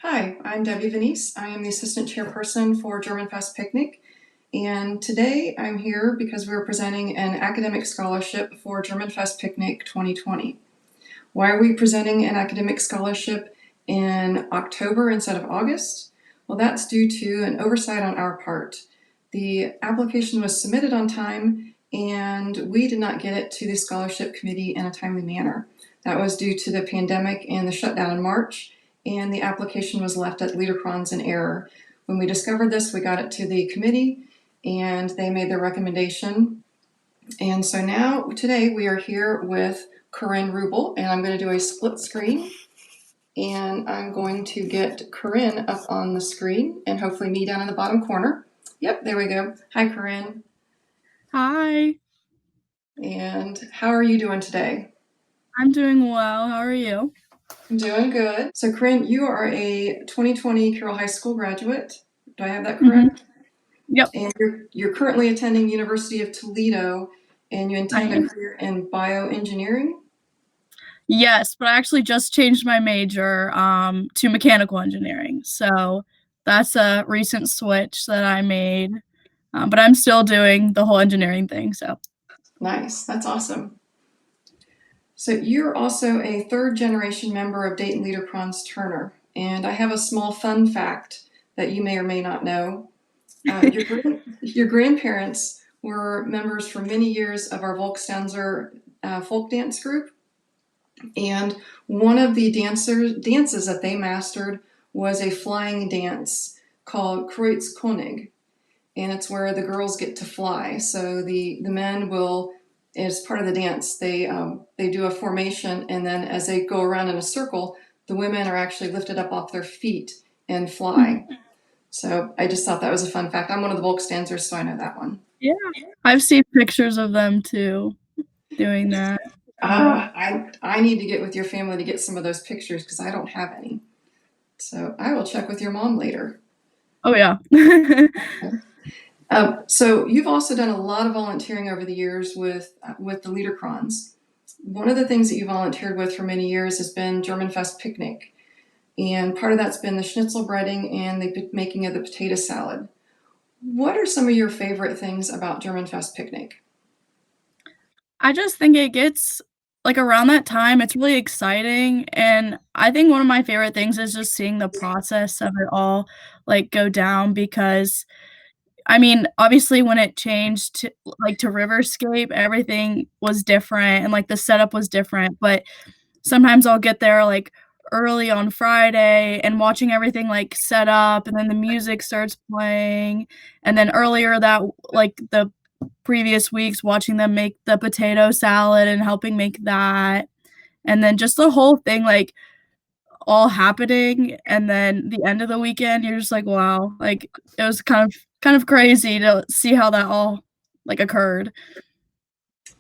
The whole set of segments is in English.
Hi, I'm Debbie Venice. I am the Assistant Chairperson for GermanFest Picnic, and today I'm here because we're presenting an academic scholarship for GermanFest Picnic 2020. Why are we presenting an academic scholarship in October instead of August? Well, that's due to an oversight on our part. The application was submitted on time, and we did not get it to the scholarship committee in a timely manner. That was due to the pandemic and the shutdown in March, and the application was left at LeaderCrons in error. When we discovered this, we got it to the committee, and they made their recommendation. And so now, today, we are here with Corinne Ruble, and I'm going to do a split screen. And I'm going to get Corinne up on the screen, and hopefully me down in the bottom corner. Yep, there we go. Hi, Corinne. Hi, And how are you doing today? I'm doing well. How are you? I'm doing good. So, Corinne, you are a 2020 Carroll High School graduate. Do I have that correct? Yep, And you're currently attending University of Toledo, and you I intend a am. career in bioengineering? Yes, but I actually just changed my major to mechanical engineering. So that's a recent switch that I made. But I'm still doing the whole engineering thing. So Nice. That's awesome. So you're also a third generation member of Dayton Leader-Cron's Turner, and I have a small fun fact that you may or may not know. Your grandparents were members for many years of our Volkstanzer folk dance group, and one of the dances that they mastered was a flying dance called Kreuzkönig, and it's where the girls get to fly. So the men will, as part of the dance, they do a formation, and then as they go around in a circle, the women are actually lifted up off their feet and fly. So I just thought that was a fun fact. I'm one of the Volkstanzers, so I know that one. yeah, I've seen pictures of them too doing that. I need to get with your family to get some of those pictures because I don't have any. So I will check with your mom later. Oh yeah. So you've also done a lot of volunteering over the years with the LeaderCrons. One of the things that you volunteered with for many years has been GermanFest Picnic, and part of that's been the Schnitzel breading and the making of the potato salad. What are some of your favorite things about GermanFest Picnic? I just think it gets like around that time, it's really exciting. And I think one of my favorite things is just seeing the process of it all like go down because I mean, obviously when it changed to Riverscape, everything was different and like the setup was different. But sometimes I'll get there like early on Friday and watching everything like set up and then the music starts playing. And then earlier that like the previous weeks watching them make the potato salad and helping make that. And then just the whole thing like all happening and then the end of the weekend you're just like wow, like it was kind of crazy to see how that all like occurred.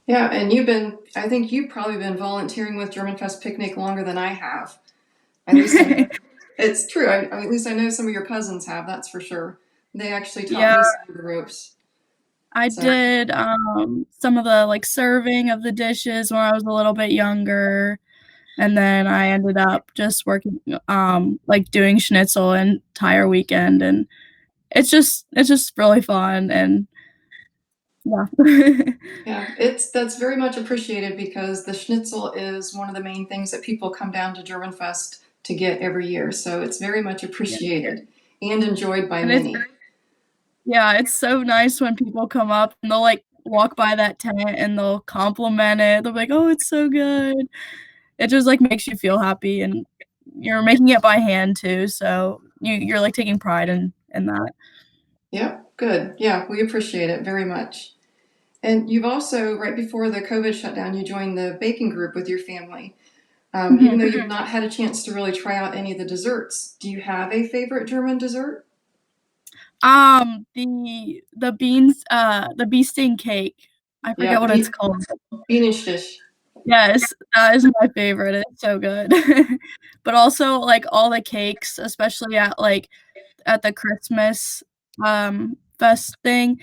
Yeah, and I think you've probably been volunteering with GermanFest Picnic longer than I have. At least I know it's true. At least I know some of your cousins have, that's for sure. They actually taught Yeah, me some of the ropes. I So, did some of the like serving of the dishes when I was a little bit younger, and then I ended up just working like doing schnitzel an entire weekend, and it's just really fun. And yeah. yeah, that's very much appreciated because the schnitzel is one of the main things that people come down to GermanFest to get every year. So it's very much Yeah. appreciated and enjoyed by And it's many. yeah, it's so nice when people come up and they'll like walk by that tent and they'll compliment it. They'll be like, "Oh, it's so good." It just like makes you feel happy, and you're making it by hand too, so you're like taking pride in that. Yep, good. Yeah, we appreciate it very much. And you've also, right before the COVID shutdown, you joined the baking group with your family. Even though Mhm. you've not had a chance to really try out any of the desserts, do you have a favorite German dessert? The bee sting cake. I forget Yeah, what it's called. Bienenstich. Yes, that is my favorite. It's so good. But also like all the cakes, especially at the Christmas fest thing.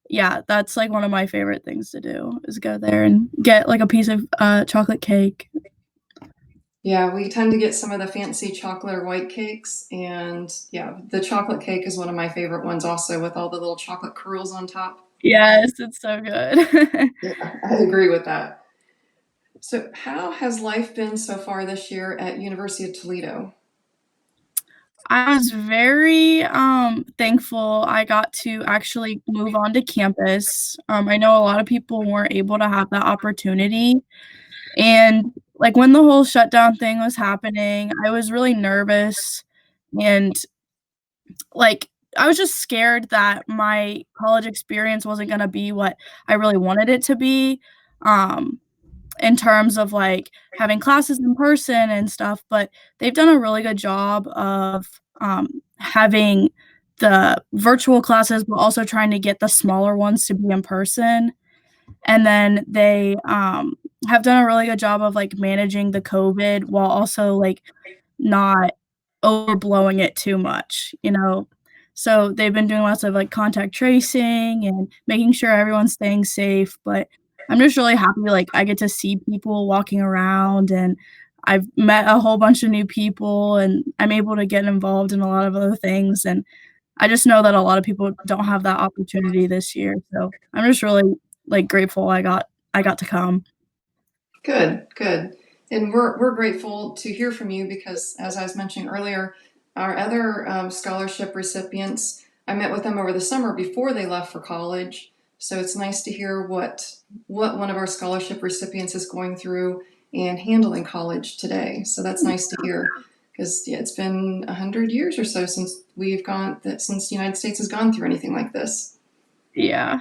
Yeah, that's like one of my favorite things to do is go there and get like a piece of chocolate cake. Yeah, we tend to get some of the fancy chocolate or white cakes, and yeah, the chocolate cake is one of my favorite ones also with all the little chocolate curls on top. Yes, it's so good. Yeah, I agree with that. So, how has life been so far this year at University of Toledo? I was very, thankful I got to actually move on to campus. I know a lot of people weren't able to have that opportunity, and, like, when the whole shutdown thing was happening, I was really nervous, and, like, I was just scared that my college experience wasn't gonna be what I really wanted it to be, um, in terms of, like, having classes in person and stuff, but they've done a really good job of, having the virtual classes, but also trying to get the smaller ones to be in person, and then they, have done a really good job of, like, managing the COVID while also, like, not overblowing it too much, you know? So, they've been doing lots of, like, contact tracing and making sure everyone's staying safe, but I'm just really happy, like, I get to see people walking around, and I've met a whole bunch of new people, and I'm able to get involved in a lot of other things, and I just know that a lot of people don't have that opportunity this year, so I'm just really, like, grateful I got to come. Good, good. And we're grateful to hear from you because, as I was mentioning earlier, our other scholarship recipients, I met with them over the summer before they left for college. So it's nice to hear what one of our scholarship recipients is going through and handling college today. So that's nice to hear because yeah, it's been 100 years or so since since the United States has gone through anything like this. Yeah,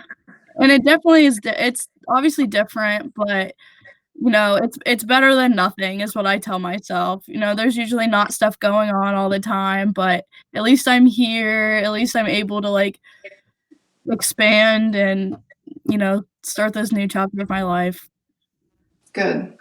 and it definitely is it's obviously different, but, you know, it's better than nothing is what I tell myself, you know, there's usually not stuff going on all the time, but at least I'm here, at least I'm able to, like, expand and, you know, start this new chapter of my life. Good.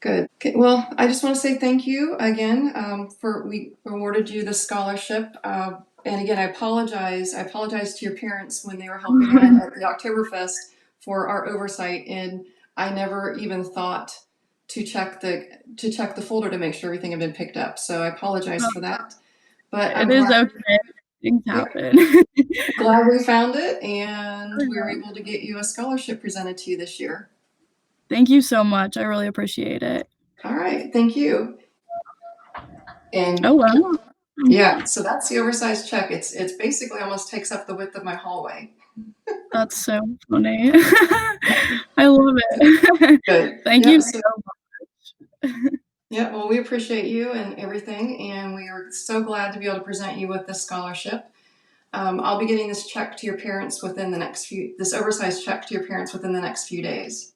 Good. Okay, well, I just want to say thank you again for we awarded you the scholarship. And again, I apologize. I apologize to your parents when they were helping out at the Oktoberfest for our oversight, and I never even thought to check the folder to make sure everything had been picked up. So I apologize for that. But It is okay, things yeah, happen. glad we found it, and Oh, we were yeah. able to get you a scholarship presented to you this year. Thank you so much, I really appreciate it. All right, thank you. Oh, And wow. yeah, so that's the oversized check. It's basically almost takes up the width of my hallway. That's so funny. I love it. Good. Thank Yep. you So so much. yeah, well, we appreciate you and everything, and we are so glad to be able to present you with this scholarship. I'll be getting this oversized check to your parents within the next few days.